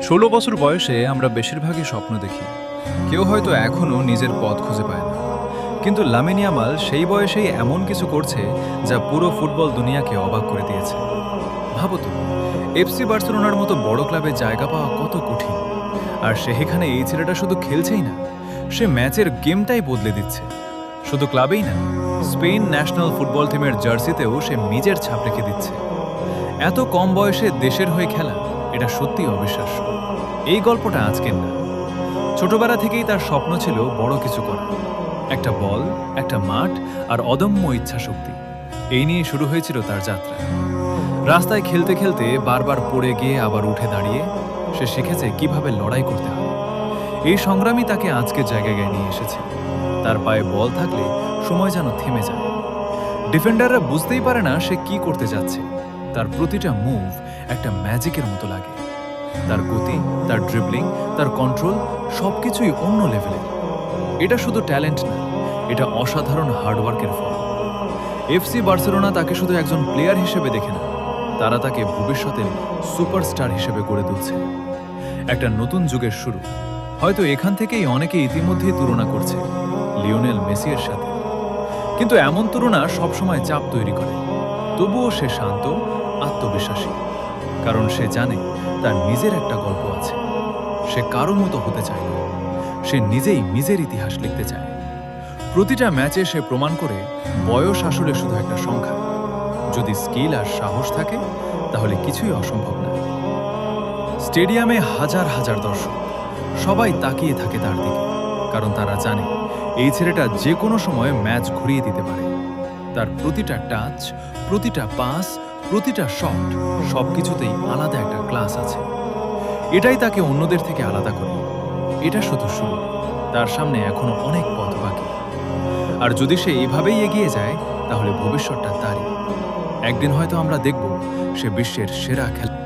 ১৬ বছর বয়সে আমরা বেশিরভাগই স্বপ্ন দেখি। কেউ হয়তো এখনও নিজের পথ খুঁজে পায় না, কিন্তু লামিন ইয়ামাল সেই বয়সেই এমন কিছু করছে যা পুরো ফুটবল দুনিয়াকে অবাক করে দিয়েছে। ভাবো তো, এফসি বার্সেলোনার মতো বড় ক্লাবে জায়গা পাওয়া কত কঠিন, আর সেখানে এই ছেলেটা শুধু খেলছেই না, সে ম্যাচের গেমটাই বদলে দিচ্ছে। শুধু ক্লাবেই না, স্পেন ন্যাশনাল ফুটবল টিমের জার্সিতেও সে নিজের ছাপ রেখে দিচ্ছে। এত কম বয়সে দেশের হয়ে খেলা, এটা সত্যি অবিশ্বাস্য। এই গল্পটা আজকের না, ছোটবেলা থেকেই তার স্বপ্ন ছিল বড় কিছু করা। একটা বল, একটা মাঠ আর অদম্য ইচ্ছা শক্তি, এই নিয়ে শুরু হয়েছিল তার যাত্রা। রাস্তায় খেলতে খেলতে বারবার পড়ে গিয়ে আবার উঠে দাঁড়িয়ে সে শিখেছে কিভাবে লড়াই করতে হয়। এই সংগ্রামই তাকে আজকের জায়গায় নিয়ে এসেছে। তার পায়ে বল থাকলে সময় যেন থেমে যায়। ডিফেন্ডাররা বুঝতেই পারে না সে কি করতে যাচ্ছে। তার প্রতিটা মুভ একটা ম্যাজিকের মতো লাগে। তার গতি, তার ড্রিবলিং, তার কন্ট্রোল সবকিছুই অন্য লেভেলের। এটা শুধু ট্যালেন্ট না, এটা অসাধারণ হার্ডওয়ার্কের ফল। এফসি বার্সেলোনা তাকে শুধু একজন প্লেয়ার হিসেবে দেখে না, তারা তাকে ভবিষ্যতের সুপারস্টার হিসেবে গড়ে তুলছে। একটা নতুন যুগের শুরু। হয়তো এখান থেকেই অনেকে ইতিমধ্যেই তুলনা করছে লিওনেল মেসির সাথে। কিন্তু এমন তুলনা সবসময় চাপ তৈরি করে। তবুও সে শান্ত, আত্মবিশ্বাসী, কারণ সে জানে তার নিজের একটা গল্প আছে। সে কারো মতো হতে চায় না, সে নিজেই নিজের ইতিহাস লিখতে চায়। প্রতিটা ম্যাচে সে প্রমাণ করে বয়স আসলে শুধু একটা সংখ্যা। যদি স্কিল আর সাহস থাকে, তাহলে কিছুই অসম্ভব না। স্টেডিয়ামে হাজার হাজার দর্শক, সবাই তাকিয়ে থাকে তার দিকে, কারণ তারা জানে এই ছেলেটা যে কোনো সময় ম্যাচ ঘুরিয়ে দিতে পারে। তার প্রতিটা টাচ, প্রতিটা পাস, প্রতিটা শট, সবকিছুতেই আলাদা একটা ক্লাস আছে। এটাই তাকে অন্যদের থেকে আলাদা করে। এটা শুধু শুরু, তার সামনে এখনো অনেক পথ বাকি। আর যদি সে এভাবেই এগিয়ে যায়, তাহলে ভবিষ্যৎটা তারই। একদিন হয়তো আমরা দেখব সে বিশ্বের সেরা খেলা।